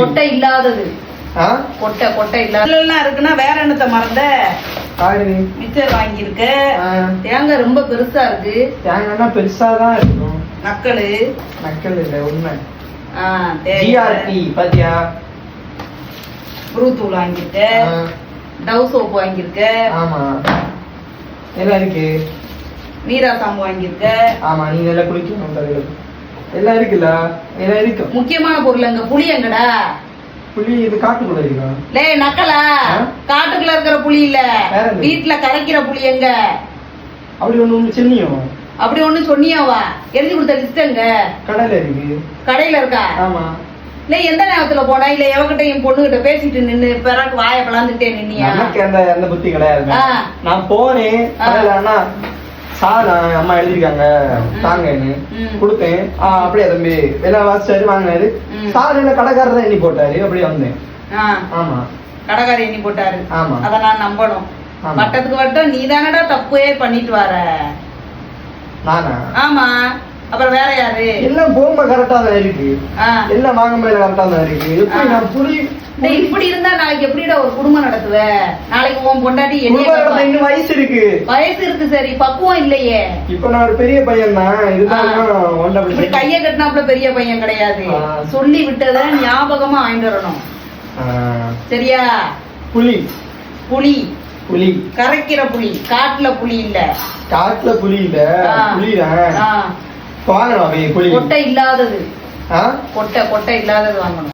கொட்டை இல்லாதது. கொட்டை கொட்டை இல்லாத இருக்குன்னா வேற என்னத்த மறந்த மிச்சர் வாங்கியிருக்க. தேங்காய் ரொம்ப பெருசா இருக்கு. தேங்காய் பெருசாதான் இருக்கும். நக்கலு நக்கல் இல்ல உண்மை. பாத்தியா ப்ரூ தூள் வாங்கியிருக்க. டவ் சோப்பு வாங்கியிருக்க. ஆமா எல்லாம் இருக்கு. நீரா சாம்பு வாங்கியிருக்க. ஆமா நீ நல்லா குளிக்கணும். எல்லாம் இருக்குல்ல எல்லாம் இருக்கு. முக்கியமான பொருள் அங்க புளி எங்கடா? புளி இது காட்டுக்குள்ள இருக்கா? லே நக்கலா, காட்டுக்குள்ள இருக்கிற புளி இல்ல, வீட்டுல கரைக்கிற புளி எங்க? அப்படி ஒண்ணு சொன்னியும். அப்படி ஒண்ணு சொன்னியாவா? எழுதி கொடுத்த லிஸ்ட் எங்க? கடையில இருக்கு. கடையில இருக்கா? ஆமா. இல்ல எந்த நேரத்துல போனா இல்ல எவகிட்ட என் பொண்ணு கிட்ட பேசிட்டு நின்னு பிறகு வாய பலாந்துட்டே நின்னியா? எனக்கு அந்த புத்தி கிடையாது. நான் போனேன் அண்ணா சார் அம்மா எழுதிருக்காங்க தாங்கன்னு கொடுத்தேன். அப்படியே தம்பி எல்லாம் வாசிச்சாரு வாங்கினாரு. சார் என்ன கடைக்காரர் தான் எண்ணி போட்டாரு. அப்படியே வந்தேன். ஆமா கடைக்காரர் எண்ணி போட்டாரு. ஆமா அத நான் நம்பணும். வட்டத்துக்கு வட்டம் நீ தானடா தப்பே பண்ணிட்டு வர. நானா? ஆமா அப்புறம் வேற யாரு? எல்லாம் போகும்போது கரெக்டா தான் இருக்கு. எல்லாம் வாங்கும்போது கரெக்டா தான் இருக்கு. எப்படி நான் புளி இப்படி இருந்தா நாளைக்கு எப்படிடா ஒரு குடும்பம் நடத்துவ? நாளைக்கு உன் பொண்டாட்டி இன்னும் வயசு இருக்கு. வயசு இருக்கு சரி, பக்குவம் இல்லையே. இப்ப நான் ஒரு பெரிய பையன் தான். இப்படி கைய கட்டினாப்புல பெரிய பையன் கிடையாது. சொல்லி விட்டத ஞாபகமா வாங்கிட்டு வரணும். சரியா? புளி புளி புளி கரைக்கிற புளி. காட்டுல புளி இல்ல. காட்டுல புளி இல்ல. புளிதான் வாங்கணும். புளி கொட்டை இல்லாதது. கொட்டை கொட்டை இல்லாதது வாங்கணும்.